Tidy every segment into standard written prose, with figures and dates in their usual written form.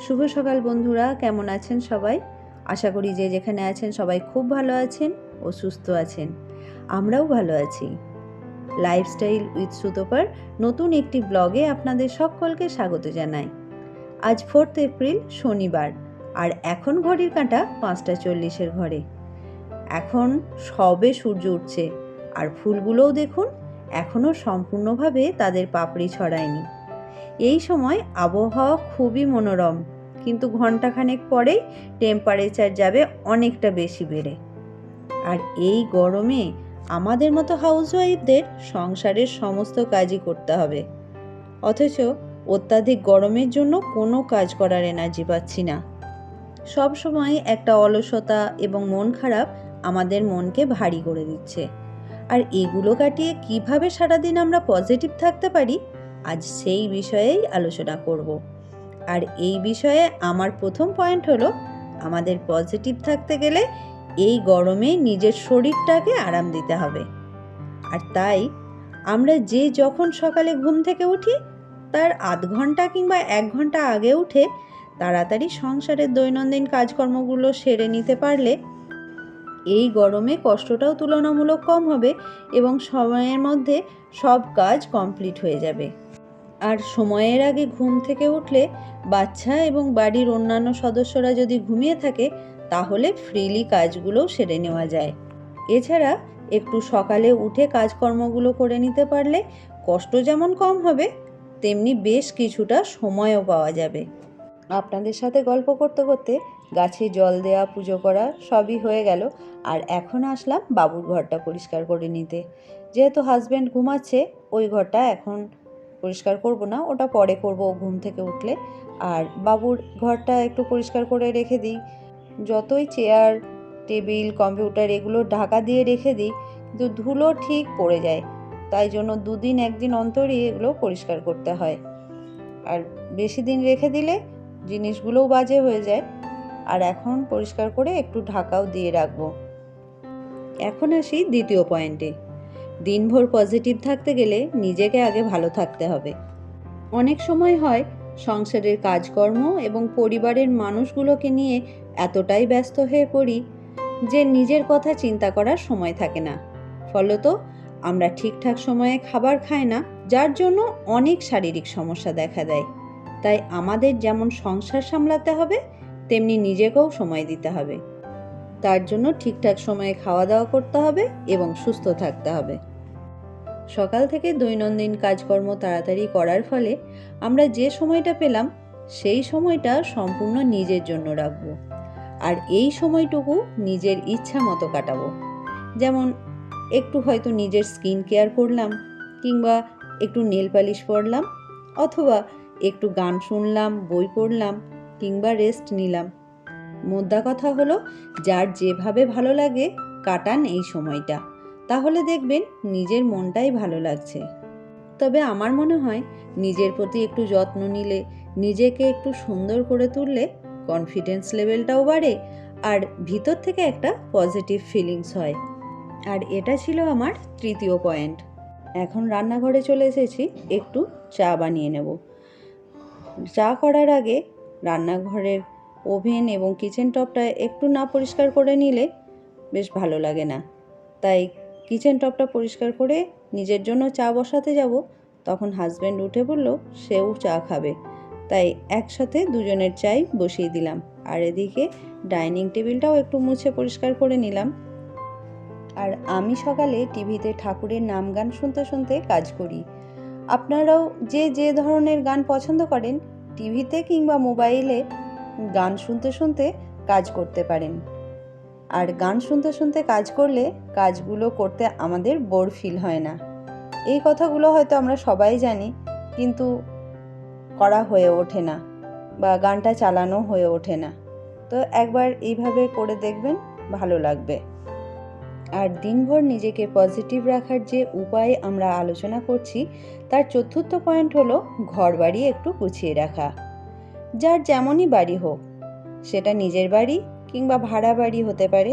শুভ সকাল বন্ধুরা, কেমন আছেন সবাই? আশা করি যে যেখানে আছেন সবাই খুব ভালো আছেন ও সুস্থ আছেন। আমরাও ভালো আছি। লাইফস্টাইল উইথ সুতোপার নতুন একটি ব্লগে আপনাদের সকলকে স্বাগত জানাই। আজ 4 এপ্রিল শনিবার, আর এখন ঘড়ির কাঁটা 5:40 ঘরে। এখন সবে সূর্য উঠছে, আর ফুলগুলোও দেখুন এখনও সম্পূর্ণভাবে তাদের পাপড়ি ছড়ায়নি। এই সময় আবহাওয়া খুবই মনোরম, কিন্তু ঘন্টাখানেক পরেই টেম্পারেচার যাবে অনেকটা বেশি বেড়ে। আর এই গরমে আমাদের মতো হাউসওয়াইফদের সংসারের সমস্ত কাজই করতে হবে, অথচ অত্যাধিক গরমের জন্য কোনো কাজ করার এনার্জি পাচ্ছি না। সব সময় একটা অলসতা এবং মন খারাপ আমাদের মনকে ভারী করে দিচ্ছে। আর এগুলো কাটিয়ে কিভাবে সারাদিন আমরা পজিটিভ থাকতে পারি, আজ সেই বিষয়েই আলোচনা করব। আর এই বিষয়ে আমার প্রথম পয়েন্ট হলো, আমাদের পজিটিভ থাকতে গেলে এই গরমে নিজের শরীরটাকে আরাম দিতে হবে। আর তাই আমরা যখন সকালে ঘুম থেকে উঠি তার আধ ঘন্টা কিংবা 1 ঘন্টা আগে উঠে তাড়াতাড়ি সংসারের দৈনন্দিন কাজকর্মগুলো সেরে নিতে পারলে এই গরমে কষ্টটাও তুলনামূলক কম হবে এবং সময়ের মধ্যে সব কাজ কমপ্লিট হয়ে যাবে। আর সময়ের আগে ঘুম থেকে উঠলে বাচ্চা এবং বাড়ির অন্যান্য সদস্যরা যদি ঘুমিয়ে থাকে, তাহলে ফ্রিলি কাজগুলোও সেরে নেওয়া যায়। এছাড়া একটু সকালে উঠে কাজকর্মগুলো করে নিতে পারলে কষ্ট যেমন কম হবে, তেমনি বেশ কিছুটা সময়ও পাওয়া যাবে। আপনাদের সাথে গল্প করতে করতে গাছে জল দেওয়া, পুজো করা সবই হয়ে গেল। আর এখন আসলাম বাবুর ঘরটা পরিষ্কার করে নিতে। যেহেতু হাজব্যান্ড ঘুমাচ্ছে, ওই ঘরটা এখন পরিষ্কার করব না, ওটা পরে করব ঘুম থেকে উঠলে। আর বাবুর ঘরটা একটু পরিষ্কার করে রেখে দিই। যতই চেয়ার, টেবিল, কম্পিউটার এগুলো ঢাকা দিয়ে রেখে দিই, কিন্তু ধুলো ঠিক পড়ে যায়। তাই জন্য 2 দিন 1 দিন অন্তরই এগুলো পরিষ্কার করতে হয়। আর বেশি দিন রেখে দিলে জিনিসগুলোও বাজে হয়ে যায়। আর এখন পরিষ্কার করে একটু ঢাকাও দিয়ে রাখবো। এখন আসি দ্বিতীয় পয়েন্টে। দিনভর পজিটিভ থাকতে গেলে নিজেকে আগে ভালো থাকতে হবে। অনেক সময় হয় সংসারের কাজকর্ম এবং পরিবারের মানুষগুলোকে নিয়ে এতটাই ব্যস্ত হয়ে পড়ি যে নিজের কথা চিন্তা করার সময় থাকে না। ফলত আমরা ঠিকঠাক সময়ে খাবার খাই না, যার জন্য অনেক শারীরিক সমস্যা দেখা দেয়। তাই আমাদের যেমন সংসার সামলাতে হবে, তেমনি নিজেকেও সময় দিতে হবে। তার জন্য ঠিকঠাক সময়ে খাওয়া দাওয়া করতে হবে এবং সুস্থ থাকতে হবে। সকাল থেকে দৈনন্দিন কাজকর্ম তাড়াতাড়ি করার ফলে আমরা যে সময়টা পেলাম, সেই সময়টা সম্পূর্ণ নিজের জন্য রাখবো। আর এই সময়টুকু নিজের ইচ্ছা মতো কাটাবো। যেমন একটু হয়তো নিজের স্কিন কেয়ার করলাম, কিংবা একটু নেল পালিশ পরলাম, অথবা একটু গান শুনলাম, বই পড়লাম, কিংবা রেস্ট নিলাম। মোদ্দা কথা হলো, যার যেভাবে ভালো লাগে কাটান এই সময়টা, তাহলে দেখবেন নিজের মনটাই ভালো লাগছে। তবে আমার মনে হয় নিজের প্রতি একটু যত্ন নিলে, নিজেকে একটু সুন্দর করে তুললে কনফিডেন্স লেভেলটাও বাড়ে, আর ভিতর থেকে একটা পজিটিভ ফিলিংস হয়। আর এটা ছিল আমার তৃতীয় পয়েন্ট। এখন রান্নাঘরে চলে এসেছি, একটু চা বানিয়ে নেব। চা করার আগে রান্নাঘরের ওভেন এবং কিচেন টপটা একটু না পরিষ্কার করে নিলে বেশ ভালো লাগে না। তাই কিচেন টপটা পরিষ্কার করে নিজের জন্য চা বসাতে যাব, তখন হাজব্যান্ড উঠে পড়ল, সেও চা খাবে। তাই একসাথে দুজনের চাই বসিয়ে দিলাম। আর এদিকে ডাইনিং টেবিলটাও একটু মুছে পরিষ্কার করে নিলাম। আর আমি সকালে টিভিতে ঠাকুরের নাম গান শুনতে শুনতে কাজ করি। আপনারাও যে ধরনের গান পছন্দ করেন, টিভিতে কিংবা মোবাইলে গান শুনতে শুনতে কাজ করতে পারেন। আর গান শুনতে শুনতে কাজ করলে কাজগুলো করতে আমাদের বোর ফিল হয় না। এই কথাগুলো হয়তো আমরা সবাই জানি, কিন্তু করা হয়ে ওঠে না, বা গানটা চালানো হয়ে ওঠে না। তো একবার এইভাবে করে দেখবেন, ভালো লাগবে। আর দিনভর নিজেকে পজিটিভ রাখার যে উপায় আমরা আলোচনা করছি, তার চতুর্থ পয়েন্ট হলো ঘরবাড়ি একটু গুছিয়ে রাখা। যার যেমনই বাড়ি হোক, সেটা নিজের বাড়ি কিংবা ভাড়া বাড়ি হতে পারে,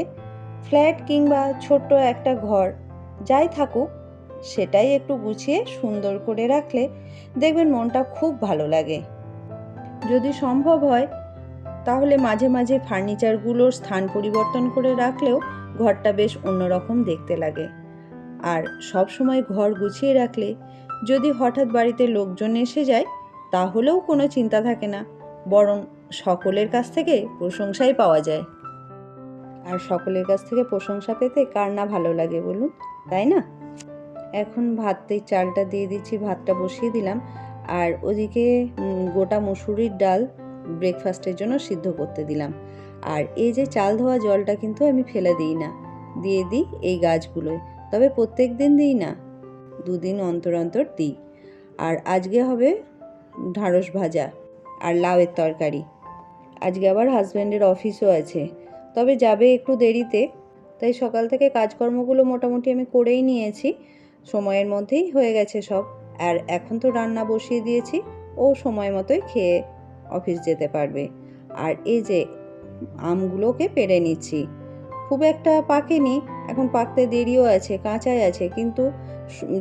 ফ্ল্যাট কিংবা ছোট্ট একটা ঘর, যাই থাকুক, সেটাই একটু গুছিয়ে সুন্দর করে রাখলে দেখবেন মনটা খুব ভালো লাগে। যদি সম্ভব হয় তাহলে মাঝে মাঝে ফার্নিচারগুলোর স্থান পরিবর্তন করে রাখলেও ঘরটা বেশ অন্যরকম দেখতে লাগে। আর সব সময় ঘর গুছিয়ে রাখলে যদি হঠাৎ বাড়িতে লোকজন এসে যায় তাহলেও কোনো চিন্তা থাকে না, বরং সকলের কাছ থেকে প্রশংসাই পাওয়া যায়। আর সকলের কাছ থেকে প্রশংসা পেতে কার না ভালো লাগে বলুন, তাই না? এখন ভাতের চালটা দিয়ে দিচ্ছি, ভাতটা বসিয়ে দিলাম। আর ওদিকে গোটা মুসুরির ডাল ব্রেকফাস্টের জন্য সিদ্ধ করতে দিলাম। আর এই যে চাল ধোয়া জলটা কিন্তু আমি ফেলে দিই না, দিয়ে দিই এই গাছগুলোয়। তবে প্রত্যেক দিন দিই না, 2 দিন অন্তর অন্তর দিই। আর আজকে হবে ঢ্যাঁড়স ভাজা আর লাউয়ের তরকারি। আজকে আবার হাজব্যান্ডের অফিসও আছে, তবে যাবে একটু দেরিতে, তাই সকাল থেকে কাজকর্মগুলো মোটামুটি আমি করেই নিয়েছি, সময়ের মধ্যেই হয়ে গেছে সব। আর এখন তো রান্না বসিয়ে দিয়েছি, ও সময় মতোই খেয়ে অফিস যেতে পারবে। আর এই যে আমগুলোকে পেড়ে নিচ্ছি, খুব একটা পাকেনি, এখন পাকতে দেরিও আছে, কাঁচাই আছে, কিন্তু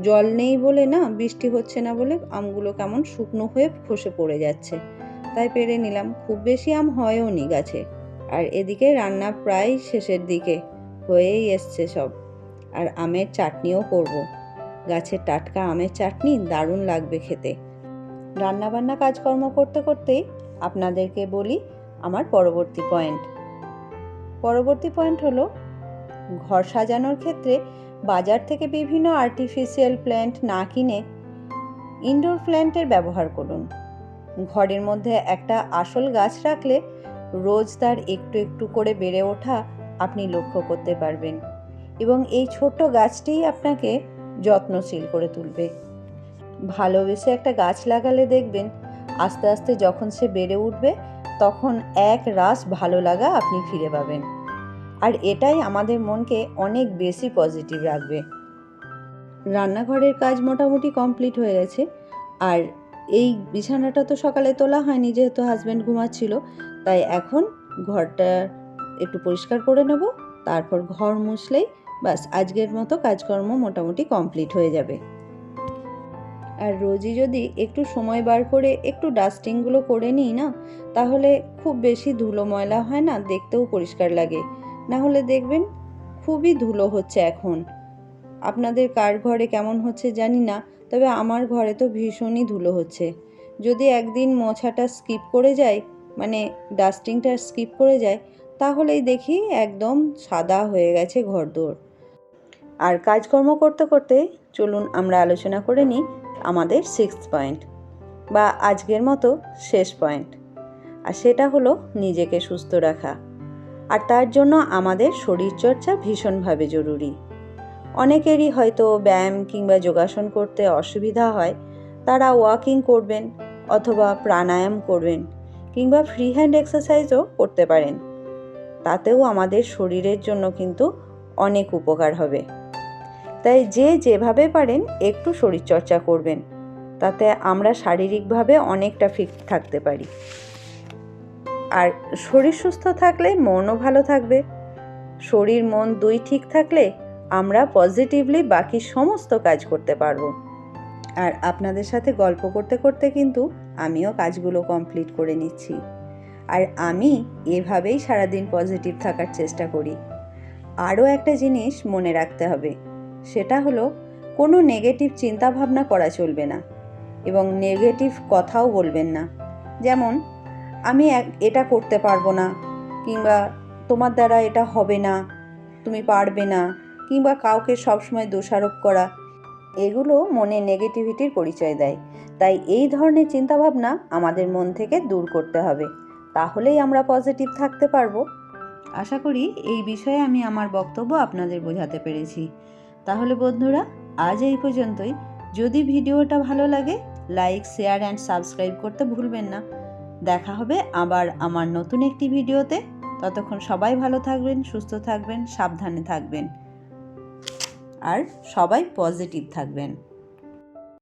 জল নেই বলে না, বৃষ্টি হচ্ছে না বলে আমগুলো কেমন শুকনো হয়ে খসে পড়ে যাচ্ছে, তাই পেড়ে নিলাম। খুব বেশি আম হয়ও নি গাছে। আর এদিকে রান্না প্রায় শেষের দিকে, হয়েই এসছে সব। আর আমের চাটনিও করব, গাছের টাটকা আমের চাটনি দারুণ লাগবে খেতে। রান্নাবান্না কাজকর্ম করতে করতেই আপনাদেরকে বলি আমার পরবর্তী পয়েন্ট হলো, ঘর সাজানোর ক্ষেত্রে বাজার থেকে বিভিন্ন আর্টিফিশিয়াল প্ল্যান্ট না কিনে ইনডোর প্ল্যান্টের ব্যবহার করুন। ঘরের মধ্যে একটা আসল গাছ রাখলে রোজ তার একটু একটু করে বেড়ে ওঠা আপনি লক্ষ্য করতে পারবেন, এবং এই ছোট্ট গাছটিই আপনাকে যত্নশীল করে তুলবে। ভালোবেসে একটা গাছ লাগালে দেখবেন আস্তে আস্তে যখন সে বেড়ে উঠবে তখন এক রাস ভালো লাগা আপনি ফিরে পাবেন। আর এটাই আমাদের মনকে অনেক বেশি পজিটিভ রাখবে। রান্নাঘরের কাজ মোটামুটি কমপ্লিট হয়ে গেছে। আর এই বিছানাটা তো সকালে তোলা হয়নি, যেহেতু হাজব্যান্ড ঘুমাচ্ছিল, তাই এখন ঘরটা একটু পরিষ্কার করে নেব, তারপর ঘর মুছলেই বাস আজকের মতো কাজকর্ম মোটামুটি কমপ্লিট হয়ে যাবে। আর রোজই যদি একটু সময় বার করে একটু ডাস্টিংগুলো করে নিই না, তাহলে খুব বেশি ধুলো ময়লা হয় না, দেখতেও পরিষ্কার লাগে। না হলে দেখবেন খুবই ধুলো হচ্ছে এখন। আপনাদের কার ঘরে কেমন হচ্ছে জানি না, তবে আমার ঘরে তো ভীষণই ধুলো হচ্ছে। যদি একদিন মোছাটা স্কিপ করে যায়, মানে ডাস্টিংটা স্কিপ করে যায়, তাহলেই দেখি একদম সাদা হয়ে গেছে ঘরদোর। আর কাজকর্ম করতে করতে চলুন আমরা আলোচনা করে নিই আমাদের 6th পয়েন্ট, বা আজকের মতো শেষ পয়েন্ট। আর সেটা হলো নিজেকে সুস্থ রাখা। আর তার জন্য আমাদের শরীরচর্চা ভীষণভাবে জরুরি। অনেকেরই হয়তো ব্যায়াম কিংবা যোগাসন করতে অসুবিধা হয়, তারা ওয়াকিং করবেন অথবা প্রাণায়াম করবেন, কিংবা ফ্রি হ্যান্ড এক্সারসাইজও করতে পারেন। তাতেও আমাদের শরীরের জন্য কিন্তু অনেক উপকার হবে। তাই যে যেভাবে পারেন একটু শরীরচর্চা করবেন, তাতে আমরা শারীরিকভাবে অনেকটা ফিট থাকতে পারি। আর শরীর সুস্থ থাকলে মনও ভালো থাকবে। শরীর মন দুই ঠিক থাকলে আমরা পজিটিভলি বাকি সমস্ত কাজ করতে পারবো। আর আপনাদের সাথে গল্প করতে করতে কিন্তু আমিও কাজগুলো কমপ্লিট করে নিচ্ছি। আর আমি এভাবেই সারাদিন পজিটিভ থাকার চেষ্টা করি। আরও একটা জিনিস মনে রাখতে হবে, সেটা হলো কোনো নেগেটিভ চিন্তাভাবনা করা চলবে না, এবং নেগেটিভ কথাও বলবেন না। যেমন আমি এটা করতে পারবো না, কিংবা তোমার দ্বারা এটা হবে না, তুমি পারবে না, কিংবা কাউকে সবসময় দোষারোপ করা, এগুলো মনে নেগেটিভিটির পরিচয় দেয়। তাই এই ধরনের চিন্তাভাবনা আমাদের মন থেকে দূর করতে হবে, তাহলেই আমরা পজিটিভ থাকতে পারবো। আশা করি এই বিষয়ে আমি আমার বক্তব্য আপনাদের বোঝাতে পেরেছি। তাহলে বন্ধুরা, আজ এই পর্যন্তই। যদি ভিডিওটা ভালো লাগে লাইক, শেয়ার অ্যান্ড সাবস্ক্রাইব করতে ভুলবেন না। দেখা হবে আবার আমার নতুন একটি ভিডিওতে। ততক্ষণ সবাই ভালো থাকবেন, সুস্থ থাকবেন, সাবধানে থাকবেন, আর সবাই পজিটিভ থাকবেন।